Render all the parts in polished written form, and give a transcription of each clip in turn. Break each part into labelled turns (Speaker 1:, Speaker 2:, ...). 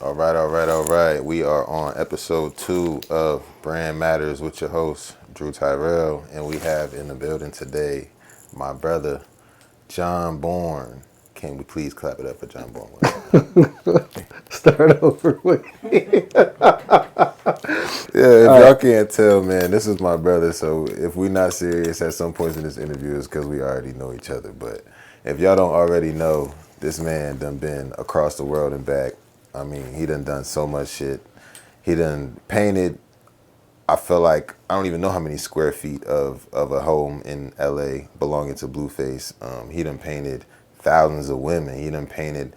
Speaker 1: All right. We are on episode 2 of Brand Matters with your host, Drew Tyrell. And we have in the building today my brother, John Bourne. Can we please clap it up for John Bourne?
Speaker 2: Start over with me.
Speaker 1: Yeah, if y'all can't tell, man, this is my brother. So if we're not serious at some points in this interview, it's because we already know each other. But if y'all don't already know, this man done been across the world and back. I mean, he done so much shit. He done painted, I feel like, I don't even know how many square feet of a home in LA belonging to Blueface. He done painted thousands of women. He done painted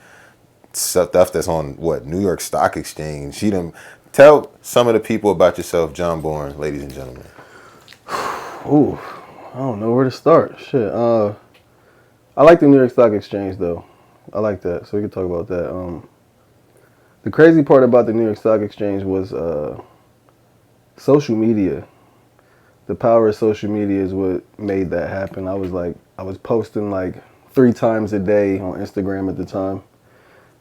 Speaker 1: stuff that's on, New York Stock Exchange. He done, tell some of the people about yourself, John Bourne, ladies and gentlemen.
Speaker 2: Ooh, I don't know where to start. Shit. I like the New York Stock Exchange, though. I like that, so we can talk about that. The crazy part about the New York Stock Exchange was social media. The power of social media is what made that happen. I was posting like 3 times a day on Instagram at the time.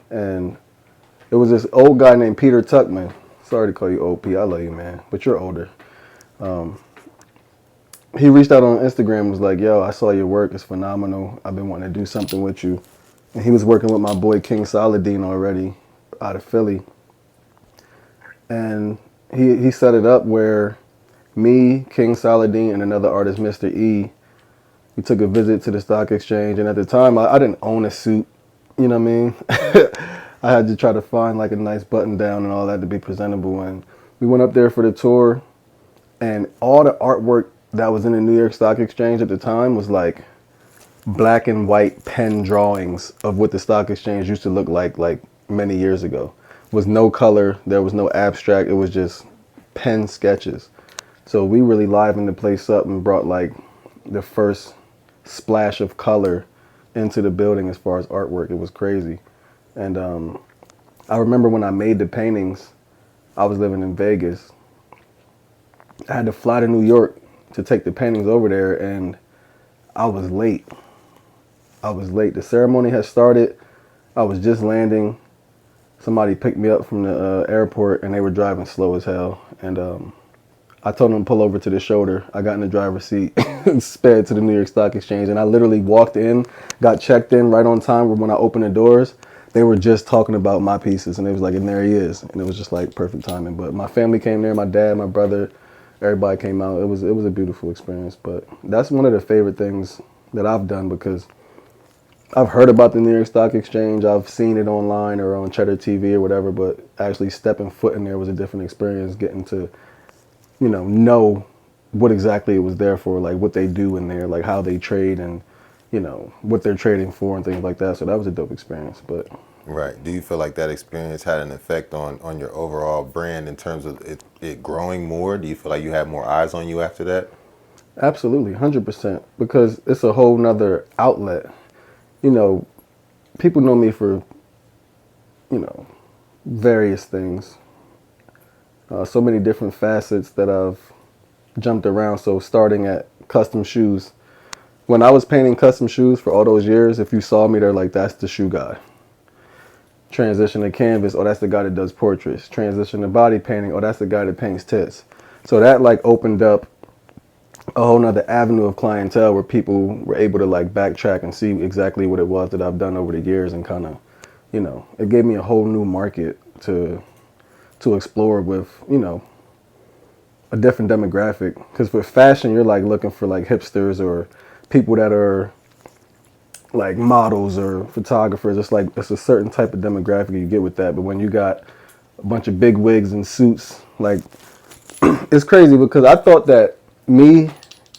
Speaker 2: And it was this old guy named Peter Tuckman. Sorry to call you OP. I love you, man, but you're older. He reached out on Instagram and was like, yo, I saw your work. It's phenomenal. I've been wanting to do something with you. And he was working with my boy King Saladin already out of Philly. And he set it up where me, King Saladin, and another artist, Mr. E, we took a visit to the stock exchange. And at the time, I didn't own a suit. You know what I mean? I had to try to find like a nice button down and all that to be presentable. And we went up there for the tour. And all the artwork that was in the New York Stock Exchange at the time was like black and white pen drawings of what the stock exchange used to look like many years ago. Was no color, there was no abstract, it was just pen sketches. So we really livened the place up and brought like the first splash of color into the building as far as artwork. It was crazy. And I remember when I made the paintings, I was living in Vegas. I had to fly to New York to take the paintings over there, and I was late. The ceremony had started. I was just landing. Somebody picked me up from the airport, and they were driving slow as hell. And I told them to pull over to the shoulder. I got in the driver's seat and sped to the New York Stock Exchange. And I literally walked in, got checked in right on time. When I opened the doors, they were just talking about my pieces. And it was like, and there he is. And it was just like perfect timing. But my family came there, my dad, my brother, everybody came out. It was a beautiful experience. But that's one of the favorite things that I've done, because I've heard about the New York Stock Exchange. I've seen it online or on Cheddar TV or whatever, but actually stepping foot in there was a different experience, getting to, know what exactly it was there for, like what they do in there, like how they trade and, what they're trading for and things like that. So that was a dope experience. But
Speaker 1: Right. Do you feel like that experience had an effect on your overall brand in terms of it growing more? Do you feel like you had more eyes on you after that?
Speaker 2: absolutely, 100%, because it's a whole nother outlet. People know me for, various things. So many different facets that I've jumped around. So starting at custom shoes. When I was painting custom shoes for all those years, if you saw me, they're like, that's the shoe guy. Transition to canvas, oh, that's the guy that does portraits. Transition to body painting, oh, that's the guy that paints tits. So that like opened up a whole nother avenue of clientele where people were able to like backtrack and see exactly what it was that I've done over the years, and kind of, it gave me a whole new market to explore with, a different demographic. Because with fashion, you're like looking for like hipsters or people that are like models or photographers. It's a certain type of demographic you get with that. But when you got a bunch of big wigs and suits, like it's crazy, because I thought that me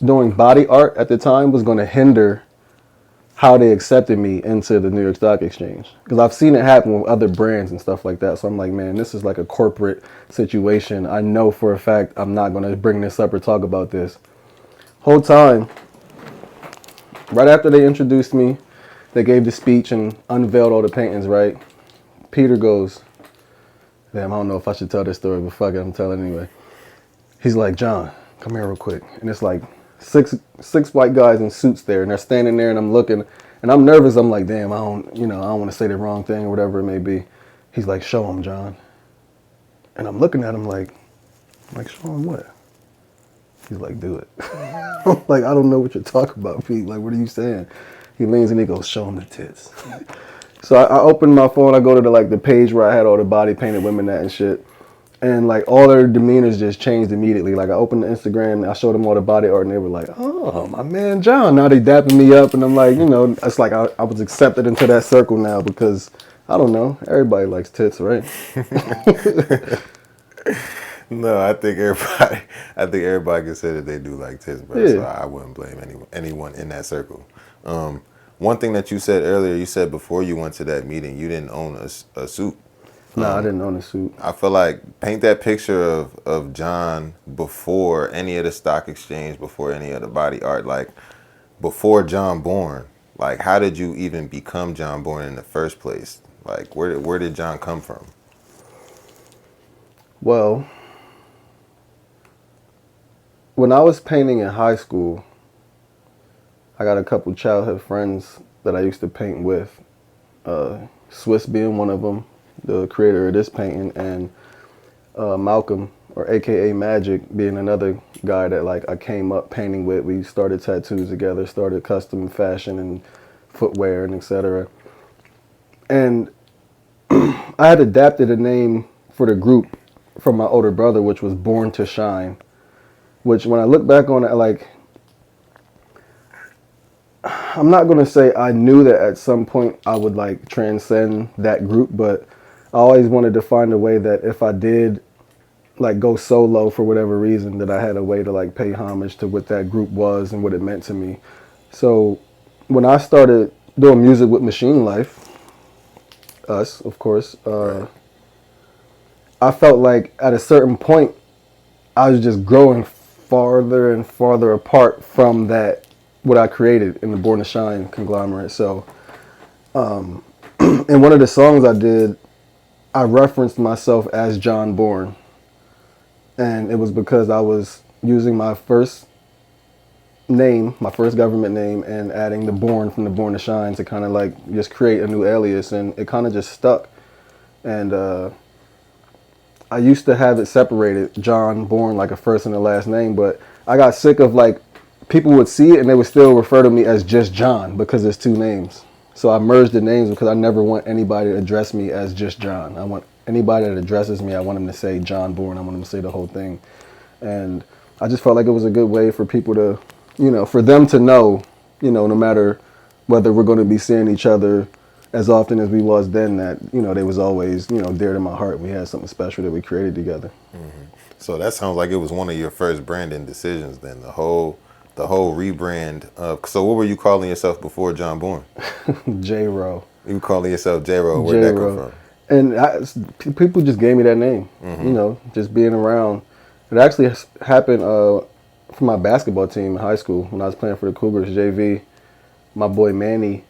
Speaker 2: doing body art at the time was going to hinder how they accepted me into the New York Stock Exchange, because I've seen it happen with other brands and stuff like that. So I'm like, man, this is like a corporate situation. I know for a fact I'm not going to bring this up or talk about this. Whole time, right after they introduced me, they gave the speech and unveiled all the paintings, right? Peter goes, damn, I don't know if I should tell this story, but fuck it, I'm telling anyway. He's like, John, come here real quick. And it's like six white guys in suits there, and they're standing there, and I'm looking, and I'm nervous. I'm like, damn, I don't want to say the wrong thing or whatever it may be. He's like, show him, John. And I'm looking at him like show him what? He's like, do it. I'm like, I don't know what you're talking about, Pete. Like, what are you saying? He leans and he goes, show him the tits. So I open my phone, I go to the page where I had all the body painted women at and shit. And like all their demeanors just changed immediately. Like I opened the Instagram, I showed them all the body art and they were like, oh, my man John. Now they dapping me up and I'm like, it's like I was accepted into that circle now because, I don't know, everybody likes tits, right?
Speaker 1: No, I think everybody can say that they do like tits, bro.
Speaker 2: Yeah.
Speaker 1: So I wouldn't blame anyone in that circle. One thing that you said earlier, you said before you went to that meeting, you didn't own a suit.
Speaker 2: No, I didn't own a suit.
Speaker 1: I feel like paint that picture of John before any of the stock exchange, before any of the body art, like before JOHNBORN. Like, how did you even become JOHNBORN in the first place? Like, where did John come from?
Speaker 2: Well, when I was painting in high school, I got a couple childhood friends that I used to paint with. Swiss being one of them, the creator of this painting, and Malcolm, or AKA Magic, being another guy that like I came up painting with. We started tattoos together, started custom fashion and footwear and etc. And I had adapted a name for the group from my older brother, which was Born to Shine, which when I look back on it, like, I'm not going to say I knew that at some point I would like transcend that group, but I always wanted to find a way that if I did like go solo for whatever reason, that I had a way to like pay homage to what that group was and what it meant to me. So when I started doing music with Machine Life, us, of course, I felt like at a certain point I was just growing farther and farther apart from that, what I created in the Born to Shine conglomerate. So in one of the songs I did, I referenced myself as JOHNBORN. And it was because I was using my first name, my first government name, and adding the Born from the Born to Shine to kind of like just create a new alias. And it kind of just stuck. And I used to have it separated, JOHNBORN, like a first and a last name. But I got sick of like, people would see it and they would still refer to me as just John because it's two names. So I merged the names because I never want anybody to address me as just John. I want anybody that addresses me, I want them to say JOHNBORN. I want them to say the whole thing. And I just felt like it was a good way for people to, for them to know, no matter whether we're going to be seeing each other as often as we was then, that, they was always, dear to my heart. We had something special that we created together.
Speaker 1: Mm-hmm. So that sounds like it was one of your first branding decisions then, the whole rebrand. So what were you calling yourself before JOHNBORN?
Speaker 2: J-Ro.
Speaker 1: You were calling yourself J-Ro. Where'd that come from?
Speaker 2: And people just gave me that name, just being around. It actually happened for my basketball team in high school when I was playing for the Cougars, JV. My boy Manny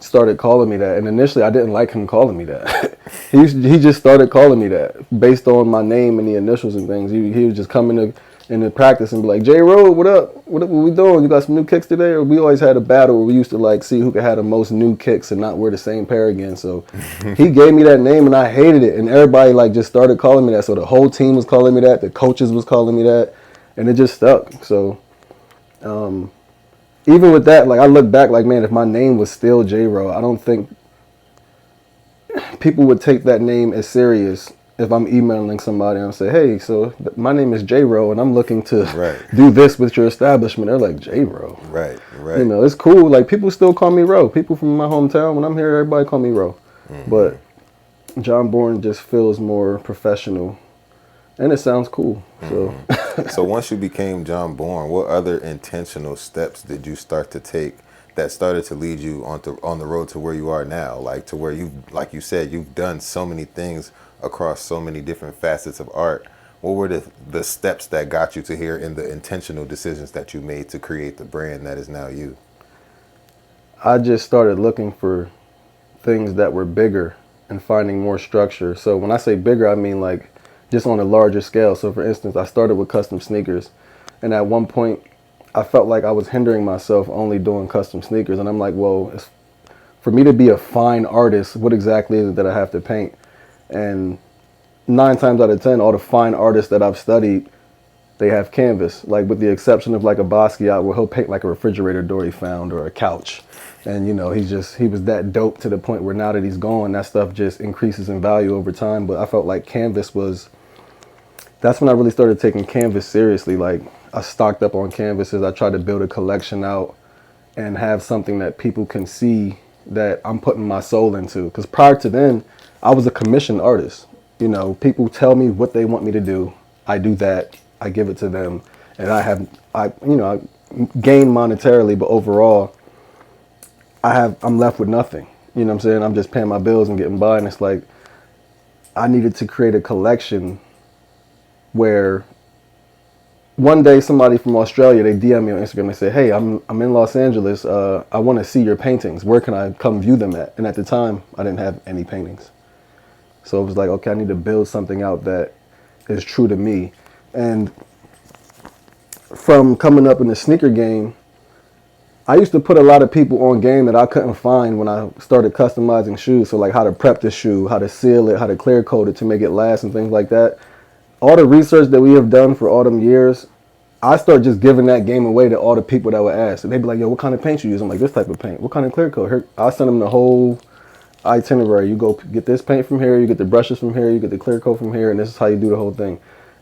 Speaker 2: started calling me that, and initially I didn't like him calling me that. he just started calling me that based on my name and the initials and things. He was just coming in the practice and be like, J-Ro, what up? What we doing? You got some new kicks today? Or we always had a battle where we used to like see who could have the most new kicks and not wear the same pair again. So he gave me that name and I hated it. And everybody like just started calling me that. So the whole team was calling me that. The coaches was calling me that. And it just stuck. So even with that, like I look back like, man, if my name was still J-Ro, I don't think people would take that name as serious. If I'm emailing somebody and I say, hey, so my name is J-Ro and I'm looking to do this with your establishment, they're like, J-Ro.
Speaker 1: Right.
Speaker 2: It's cool. Like people still call me Ro. People from my hometown, when I'm here, everybody call me Ro. Mm-hmm. But JOHNBORN just feels more professional and it sounds cool.
Speaker 1: Mm-hmm. So once you became JOHNBORN, what other intentional steps did you start to take that started to lead you on the road to where you are now? Like to where like you said, you've done so many things across so many different facets of art. What were the steps that got you to here in the intentional decisions that you made to create the brand that is now you?
Speaker 2: I just started looking for things that were bigger and finding more structure. So when I say bigger, I mean like just on a larger scale. So for instance, I started with custom sneakers. And at one point, I felt like I was hindering myself only doing custom sneakers. And I'm like, well, for me to be a fine artist, what exactly is it that I have to paint? And 9 times out of 10, all the fine artists that I've studied, they have canvas, like with the exception of like a Basquiat where he'll paint like a refrigerator door he found or a couch. And he was that dope to the point where now that he's gone, that stuff just increases in value over time. But I felt like that's when I really started taking canvas seriously. Like I stocked up on canvases. I tried to build a collection out and have something that people can see that I'm putting my soul into. Because prior to then, I was a commissioned artist. People tell me what they want me to do. I do that. I give it to them, and I gain monetarily, but overall, I'm left with nothing. You know what I'm saying? I'm just paying my bills and getting by, and it's like I needed to create a collection where one day somebody from Australia, they DM me on Instagram, they say, "Hey, I'm in Los Angeles. I want to see your paintings. Where can I come view them at?" And at the time, I didn't have any paintings, so it was like, okay, I need to build something out that is true to me. And from coming up in the sneaker game, I used to put a lot of people on game that I couldn't find when I started customizing shoes. So like how to prep the shoe, how to seal it, how to clear coat it to make it last and things like that. All the research that we have done for all them years, I started just giving that game away to all the people that would ask. And they'd be like, "Yo, what kind of paint you use?" I'm like, "This type of paint." "What kind of clear coat?" Here, I send them the whole itinerary. You go get this paint from here, you get the brushes from here, you get the clear coat from here, and this is how you do the whole thing.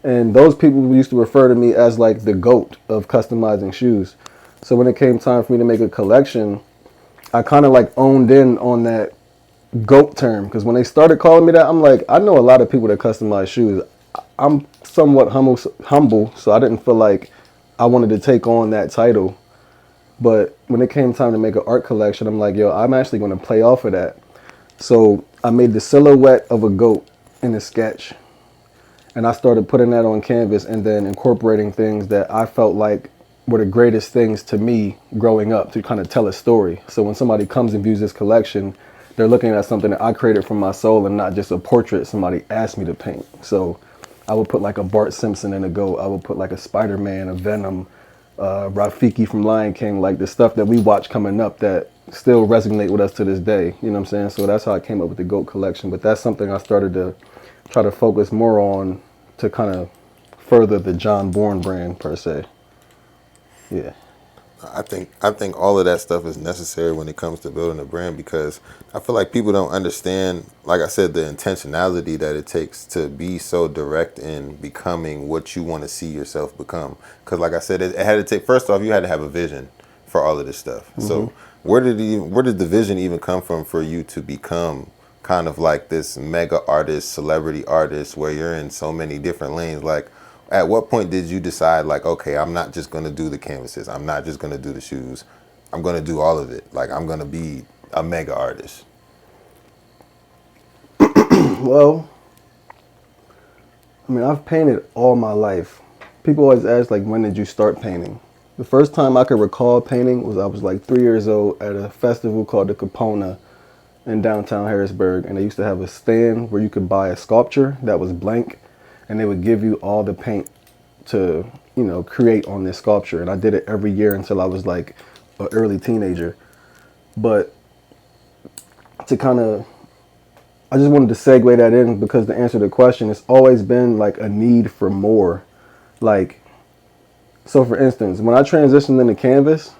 Speaker 2: And those people used to refer to me as like the GOAT of customizing shoes. So when it came time for me to make a collection, I kind of like owned in on that GOAT term. Because when they started calling me that, I'm like, I know a lot of people that customize shoes. I'm somewhat humble, so I didn't feel like I wanted to take on that title. But when it came time to make an art collection, I'm like, yo, I'm actually going to play off of that. So I made the silhouette of a goat in a sketch. And I started putting that on canvas and then incorporating things that I felt like were the greatest things to me growing up to kind of tell a story. So when somebody comes and views this collection, they're looking at something that I created from my soul and not just a portrait somebody asked me to paint. So I would put like a Bart Simpson in a goat. I would put like a Spider-Man, a Venom, Rafiki from Lion King, like the stuff that we watch coming up that still resonate with us to this day. You know what I'm saying? So that's how I came up with the GOAT collection. But that's something I started to try to focus more on to kind of further the JOHNBORN brand per se. Yeah.
Speaker 1: I think all of that stuff is necessary when it comes to building a brand, because I feel like people don't understand, like I said, the intentionality that it takes to be so direct in becoming what you want to see yourself become. Because like I said, it had to take, first off, you had to have a vision for all of this stuff. Mm-hmm. So where did the vision even come from for you to become kind of like this mega artist, celebrity artist, where you're in so many different lanes? Like, at what point did you decide, like, okay, I'm not just going to do the canvases. I'm not just going to do the shoes. I'm going to do all of it. Like, I'm going to be a mega artist.
Speaker 2: Well, I mean, I've painted all my life. People always ask, like, when did you start painting? The first time I could recall painting was I was like 3 years old at a festival called the Capona in downtown Harrisburg. And they used to have a stand where you could buy a sculpture that was blank. And they would give you all the paint to, create on this sculpture. And I did it every year until I was like an early teenager. But I just wanted to segue that in because to answer the question, it's always been like a need for more. Like, so for instance, when I transitioned into canvas,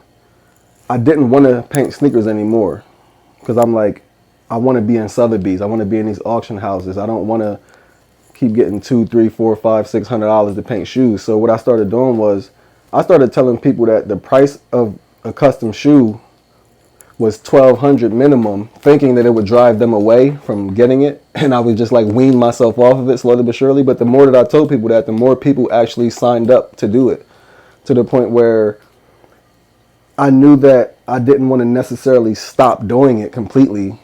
Speaker 2: I didn't want to paint sneakers anymore. Because I'm like, I want to be in Sotheby's. I want to be in these auction houses. I don't want to keep getting $200, $300, $400, $500, $600 to paint shoes. So what I started doing was I started telling people that the price of a custom shoe was $1,200 minimum, thinking that it would drive them away from getting it. And I would just like wean myself off of it slowly but surely. But the more that I told people that, the more people actually signed up to do it, to the point where I knew that I didn't want to necessarily stop doing it completely.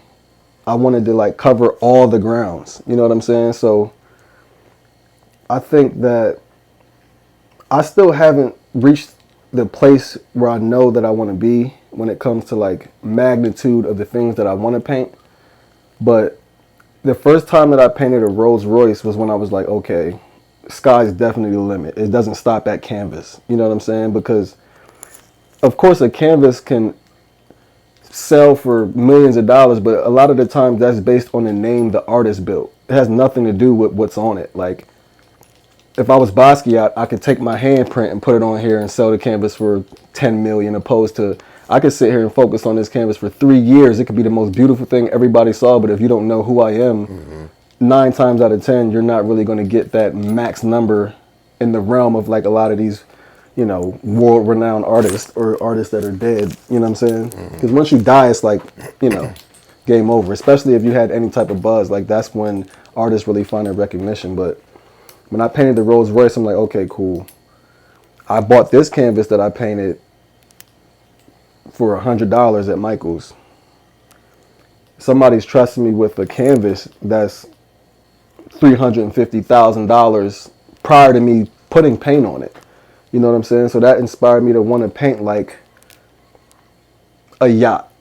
Speaker 2: I wanted to like cover all the grounds. You know what I'm saying? So I think that I still haven't reached the place where I know that I want to be when it comes to like magnitude of the things that I want to paint. But the first time that I painted a Rolls Royce was when I was like, okay, sky's definitely the limit. It doesn't stop at canvas. You know what I'm saying? Because of course a canvas can sell for millions of dollars, but a lot of the times that's based on the name the artist built. It has nothing to do with what's on it. Like, if I was Basquiat, I could take my handprint and put it on here and sell the canvas for 10 million, opposed to I could sit here and focus on this canvas for 3 years. It could be the most beautiful thing everybody saw, but if you don't know who I am, 9 times out of 10, you're not really going to get that max number in the realm of like a lot of these, you know, world-renowned artists or artists that are dead. You know what I'm saying? Because once you die, it's like, you know, game over. Especially if you had any type of buzz. Like, that's when artists really find their recognition. But when I painted the Rolls Royce, I'm like, okay, cool. I bought this canvas that I painted for $100 at Michael's. Somebody's trusting me with a canvas that's $350,000 prior to me putting paint on it. You know what I'm saying? So that inspired me to want to paint like a yacht,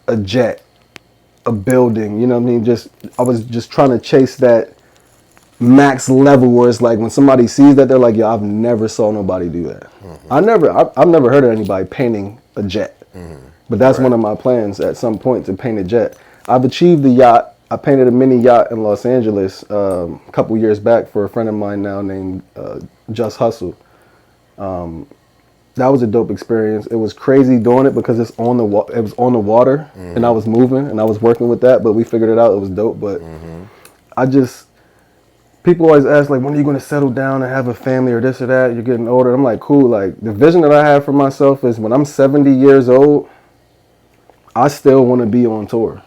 Speaker 2: a jet, a building. You know what I mean? I was just trying to chase that max level where it's like when somebody sees that, they're like, yo, I've never saw nobody do that. I've never heard of anybody painting a jet. But that's one of my plans at some point, to paint a jet. I've achieved the yacht. I painted a mini yacht in Los Angeles a couple years back for a friend of mine now named Just Hustle. That was a dope experience. It was crazy doing it because it was on the water, and I was moving and I was working with that, but we figured it out. It was dope. But people always ask, like, when are you going to settle down and have a family or this or that? You're getting older. I'm like, cool. Like, the vision that I have for myself is when I'm 70 years old, I still want to be on tour.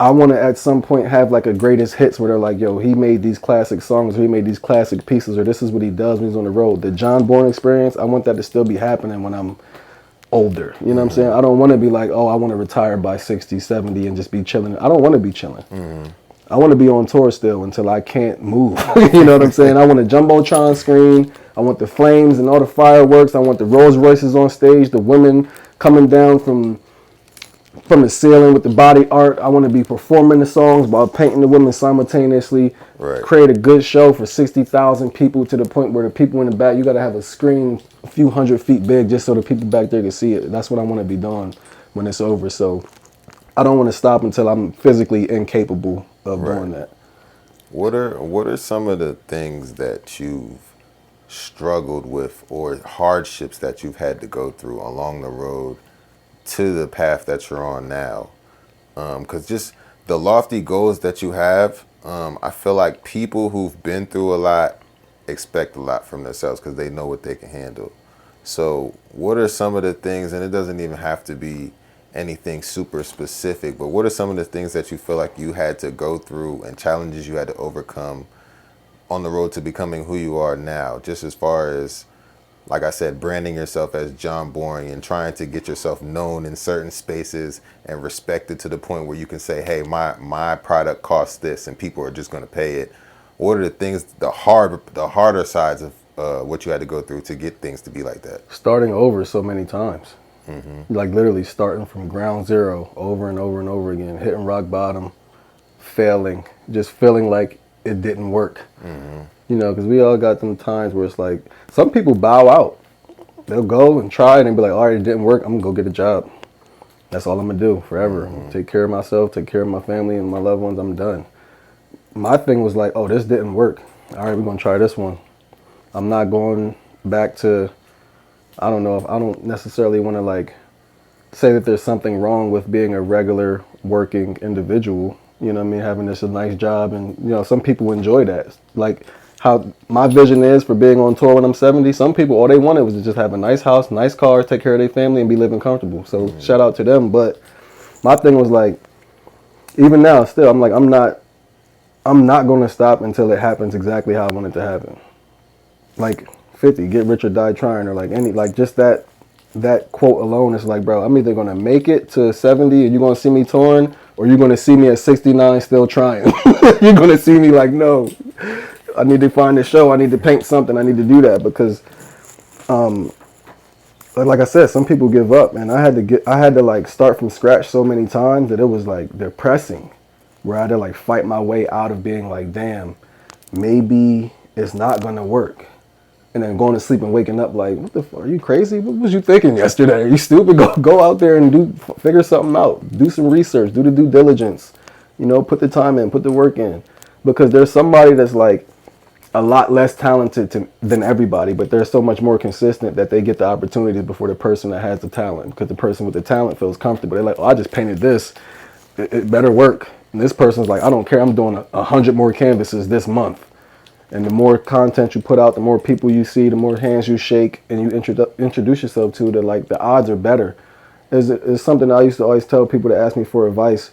Speaker 2: I want to at some point have like a greatest hits where they're like, yo, he made these classic songs, or he made these classic pieces, or this is what he does when he's on the road. The JOHNBORN experience, I want that to still be happening when I'm older. You know what I'm saying? I don't want to be like, oh, I want to retire by 60, 70 and just be chilling. I don't want to be chilling. I want to be on tour still until I can't move. You know what I'm saying? I want a Jumbotron screen. I want the flames and all the fireworks. I want the Rolls Royces on stage, the women coming down from the ceiling with the body art. I want to be performing the songs while painting the women simultaneously. Right. Create a good show for 60,000 people, to the point where the people in the back, you got to have a screen a few 100 feet big just so the people back there can see it. That's what I want to be doing when it's over. So I don't want to stop until I'm physically incapable of doing that.
Speaker 1: What are some of the things that you've struggled with, or hardships that you've had to go through along the road to the path that you're on now? Because just the lofty goals that you have, I feel like people who've been through a lot expect a lot from themselves because they know what they can handle. So what are some of the things, and it doesn't even have to be anything super specific, but what are some of the things that you feel like you had to go through and challenges you had to overcome on the road to becoming who you are now, just as far as, like I said, branding yourself as JOHNBORN and trying to get yourself known in certain spaces and respected to the point where you can say, hey, my product costs this and people are just going to pay it? What are the things, the harder sides of what you had to go through to get things to be like that?
Speaker 2: Starting over so many times. Like literally starting from ground zero over and over and over again, hitting rock bottom, failing, just feeling like it didn't work. You know, because we all got them times where it's like, some people bow out. They'll go and try it and be like, all right, it didn't work, I'm going to go get a job. That's all I'm going to do forever. I'm gonna take care of myself, take care of my family and my loved ones, I'm done. My thing was like, oh, this didn't work. All right, we're going to try this one. I'm not going back to, I don't know, if I don't necessarily want to like say that there's something wrong with being a regular working individual. You know what I mean? Having this a nice job, and you know, some people enjoy that. Like how my vision is for being on tour when I'm 70. Some people, all they wanted was to just have a nice house, nice car, take care of their family, and be living comfortable. So shout out to them. But my thing was like, even now, still, I'm like, I'm not going to stop until it happens exactly how I want it to happen. Like 50, get rich or die trying, or like any, like just that quote alone is like, bro, I'm either going to make it to 70 and you're going to see me touring, or you're going to see me at 69 still trying. You're going to see me like, no, I need to find a show. I need to paint something. I need to do that because, like I said, some people give up, and I had to like start from scratch so many times that it was like depressing, where I had to like fight my way out of being like, damn, maybe it's not going to work. and then going to sleep and waking up like, what the fuck, are you crazy? What was you thinking yesterday? Are you stupid? Go out there and figure something out. Do some research, do the due diligence, put the time in, put the work in. Because there's somebody that's like a lot less talented than everybody, but they're so much more consistent that they get the opportunities before the person that has the talent, because the person with the talent feels comfortable. They're like, oh, I just painted this. It better work. And this person's like, I don't care. I'm doing 100 more canvases this month. And the more content you put out, the more people you see, the more hands you shake and you introduce yourself to, the odds are better. It's something I used to always tell people to ask me for advice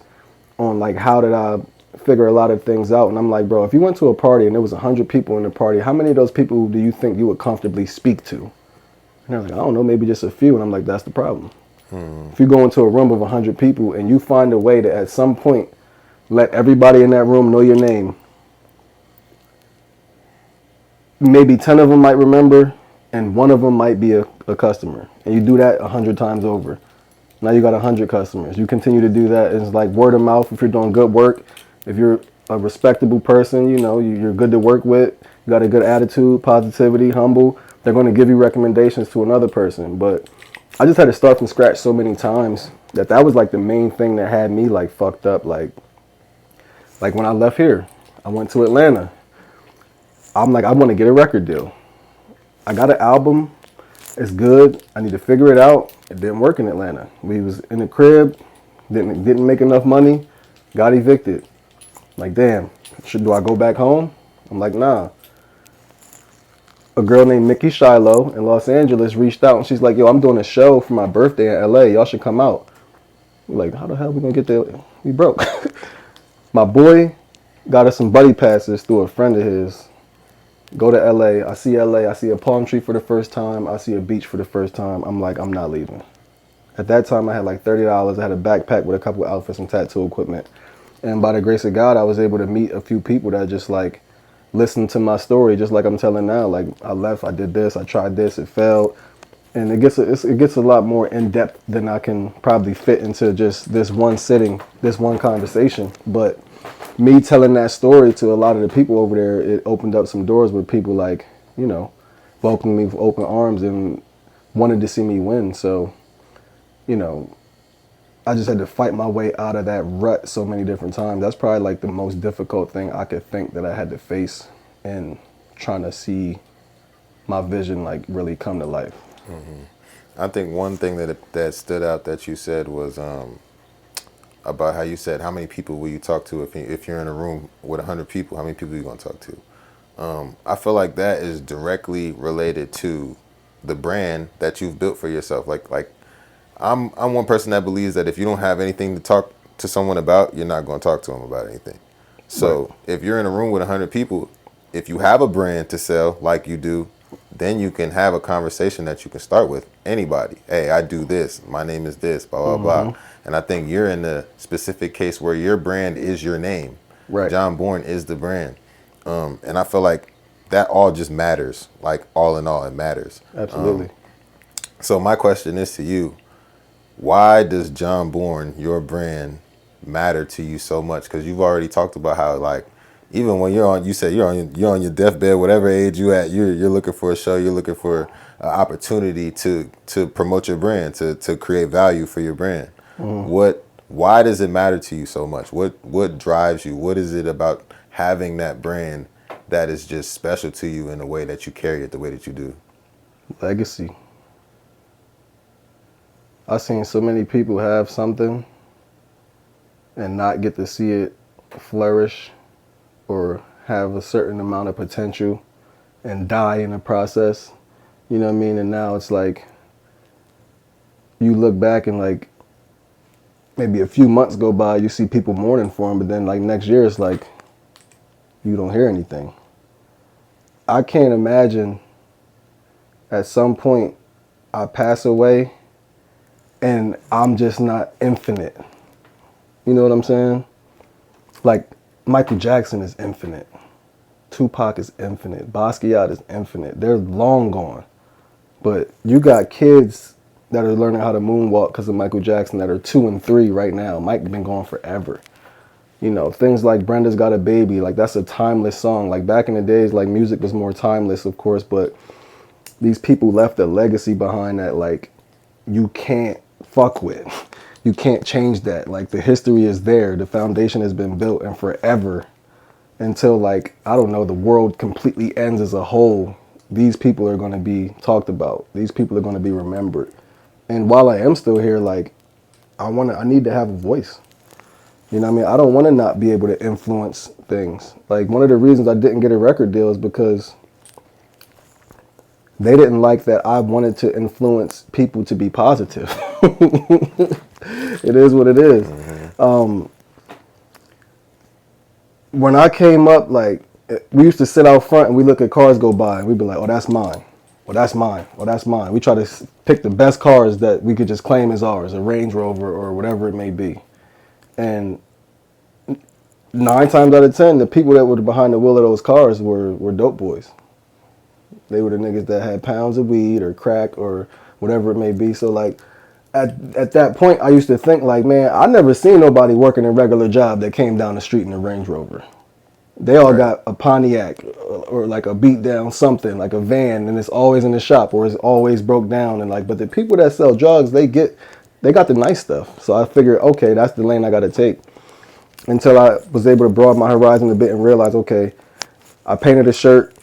Speaker 2: on, like, how did I figure a lot of things out. And I'm like, bro, if you went to a party and there was 100 people in the party, how many of those people do you think you would comfortably speak to? And they're like, I don't know, maybe just a few. And I'm like, that's the problem. If you go into a room of 100 people and you find a way to at some point let everybody in that room know your name, maybe 10 of them might remember and one of them might be a customer. And you do that 100 times over. Now you got 100 customers. You continue to do that. It's like word of mouth. If you're doing good work, if you're a respectable person, you're good to work with, you got a good attitude, positivity, humble, they're going to give you recommendations to another person. But I just had to start from scratch so many times that was like the main thing that had me like fucked up. Like when I left here, I went to Atlanta. I'm like, I want to get a record deal. I got an album. It's good. I need to figure it out. It didn't work in Atlanta. We was in the crib, didn't make enough money, got evicted. Like, damn, do I go back home? I'm like, nah. A girl named Mickey Shiloh in Los Angeles reached out and she's like, yo, I'm doing a show for my birthday in LA. Y'all should come out. We're like, how the hell we gonna get there? We broke. My boy got us some buddy passes through a friend of his. Go to LA. I see a palm tree for the first time. I see a beach for the first time. I'm like, I'm not leaving. At that time, I had like $30. I had a backpack with a couple of outfits and tattoo equipment. And by the grace of God, I was able to meet a few people that just like listened to my story, just like I'm telling now. Like, I left, I did this, I tried this, it failed. And it gets a lot more in depth than I can probably fit into just this one sitting, this one conversation. But me telling that story to a lot of the people over there, it opened up some doors with people like, welcoming me with open arms and wanted to see me win. So, I just had to fight my way out of that rut so many different times. That's probably like the most difficult thing I could think that I had to face in trying to see my vision like really come to life.
Speaker 1: Mm-hmm. I think one thing that stood out that you said was about how you said, how many people will you talk to if you're in a room with 100 people, how many people are you going to talk to? I feel like that is directly related to the brand that you've built for yourself. Like I'm one person that believes that if you don't have anything to talk to someone about, you're not going to talk to them about anything. So right. If you're in a room with 100 people, if you have a brand to sell like you do, then you can have a conversation that you can start with anybody. Hey, I do this. My name is this, blah, blah, blah. And I think you're in the specific case where your brand is your name. Right. JOHNBORN is the brand. And I feel like that all just matters. Like, all in all, it matters.
Speaker 2: Absolutely.
Speaker 1: So my question is to you, why does JOHNBORN, your brand, matter to you so much? Because you've already talked about how, like, even when you're on your deathbed, whatever age you at, you're looking for a show, you're looking for an opportunity to promote your brand, to create value for your brand. Why does it matter to you so much? What drives you? What is it about having that brand that is just special to you in the way that you carry it the way that you do?
Speaker 2: Legacy. I've seen so many people have something and not get to see it flourish or have a certain amount of potential and die in the process. You know what I mean? And now it's like you look back and like maybe a few months go by, you see people mourning for him, but then like next year it's like you don't hear anything. I can't imagine at some point I pass away and I'm just not infinite. You know what I'm saying? Like, Michael Jackson is infinite. Tupac is infinite. Basquiat is infinite. They're long gone. But you got kids that are learning how to moonwalk because of Michael Jackson that are 2 and 3 right now. Mike been gone forever. Things like Brenda's Got a Baby, like that's a timeless song. Like back in the days, like music was more timeless, of course, but these people left a legacy behind that, like, you can't fuck with. You can't change that. Like, the history is there. The foundation has been built, and forever, until, like, I don't know, the world completely ends as a whole, these people are going to be talked about. These people are going to be remembered. And while I am still here, like, I need to have a voice. You know what I mean? I don't want to not be able to influence things. Like, one of the reasons I didn't get a record deal is because they didn't like that I wanted to influence people to be positive. It is what it is. When I came up, like, we used to sit out front and we look at cars go by and we'd be like, oh, that's mine. Well, that's mine. Well, that's mine. We try to pick the best cars that we could just claim as ours, a Range Rover or whatever it may be. And 9 times out of 10, the people that were behind the wheel of those cars were dope boys. They were the niggas that had pounds of weed or crack or whatever it may be. So, like, at that point, I used to think, like, man, I never seen nobody working a regular job that came down the street in a Range Rover. They all got a Pontiac or like a beat down something, like a van, and it's always in the shop or it's always broke down. And like, but the people that sell drugs, they got the nice stuff. So I figured, okay, that's the lane I got to take. Until I was able to broaden my horizon a bit and realize, okay, I painted a shirt,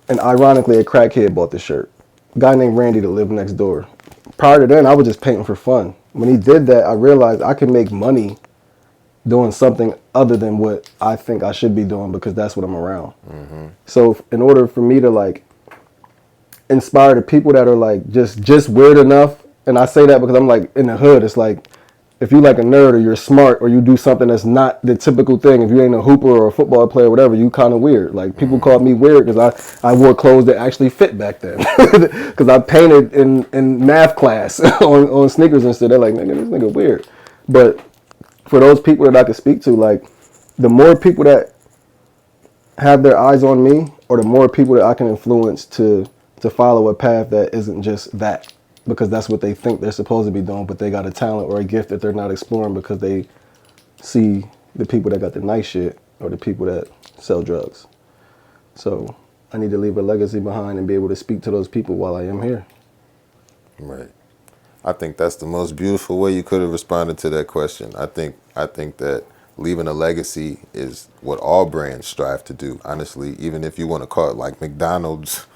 Speaker 2: and ironically, a crackhead bought the shirt. A guy named Randy that lived next door. Prior to then, I was just painting for fun. When he did that, I realized I could make money doing something other than what I think I should be doing because that's what I'm around. So in order for me to, like, inspire the people that are, like, just weird enough, and I say that because I'm, like, in the hood, it's like, if you like a nerd or you're smart or you do something that's not the typical thing, if you ain't a hooper or a football player or whatever, you kind of weird. Like, people called me weird because I wore clothes that actually fit back then. Because I painted in math class on sneakers and stuff. They're like, nigga, this nigga weird. But for those people that I could speak to, like, the more people that have their eyes on me or the more people that I can influence to follow a path that isn't just that. Because that's what they think they're supposed to be doing, but they got a talent or a gift that they're not exploring because they see the people that got the nice shit or the people that sell drugs. So I need to leave a legacy behind and be able to speak to those people while I am here.
Speaker 1: Right. I think that's the most beautiful way you could have responded to that question. I think that leaving a legacy is what all brands strive to do, honestly. Even if you want to call it like McDonald's,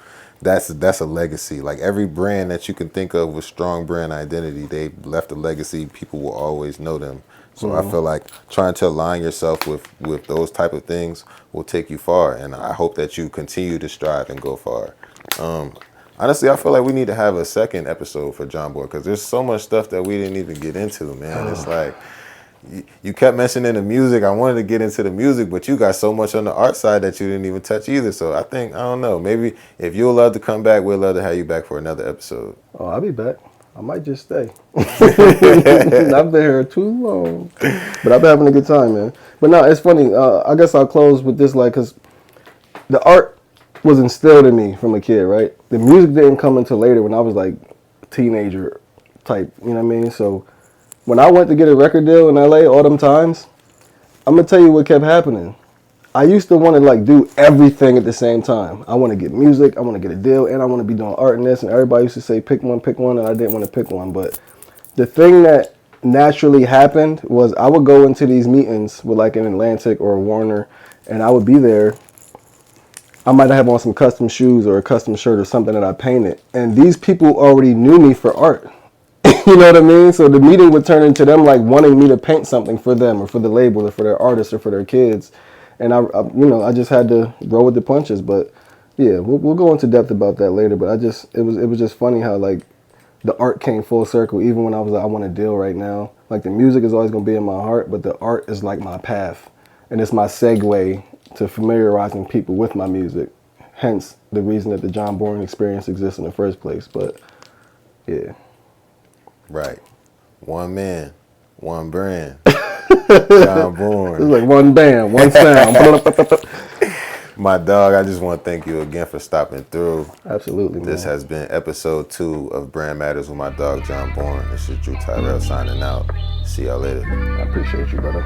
Speaker 1: that's a legacy. Like, every brand that you can think of with strong brand identity, they left a legacy. People will always know them. So I feel like trying to align yourself with those type of things will take you far. And I hope that you continue to strive and go far. Honestly, I feel like we need to have a second episode for JOHNBORN because there's so much stuff that we didn't even get into, man. It's like, you kept mentioning the music. I wanted to get into the music, but you got so much on the art side that you didn't even touch either. So I don't know, maybe if you'll love to come back, we'd love to have you back for another episode.
Speaker 2: Oh, I'll be back. I might just stay. I've been here too long. But I've been having a good time, man. But no, it's funny. I guess I'll close with this, like, because the art was instilled in me from a kid, right? The music didn't come until later when I was, like, a teenager type, you know what I mean? So when I went to get a record deal in LA all them times, I'm going to tell you what kept happening. I used to want to, like, do everything at the same time. I want to get music, I want to get a deal, and I want to be doing art and this. And everybody used to say, pick one, and I didn't want to pick one. But the thing that naturally happened was I would go into these meetings with, like, an Atlantic or a Warner, and I would be there. I might have on some custom shoes or a custom shirt or something that I painted. And these people already knew me for art. You know what I mean? So the meeting would turn into them, like, wanting me to paint something for them or for the label or for their artists or for their kids. And I just had to roll with the punches. But yeah, we'll go into depth about that later. But it was just funny how, like, the art came full circle. Even when I was like, I want a deal right now. Like, the music is always gonna be in my heart, but the art is like my path, and it's my segue to familiarizing people with my music. Hence the reason that the JOHNBORN experience exists in the first place. But yeah.
Speaker 1: Right. One man, one brand. JOHNBORN.
Speaker 2: It's like one band, one sound.
Speaker 1: My dog, I just want to thank you again for stopping through.
Speaker 2: Absolutely, man.
Speaker 1: This has been episode 2 of Brand Matters with my dog, JOHNBORN. This is Drew Tyrell signing out. See y'all later.
Speaker 2: I appreciate you, brother.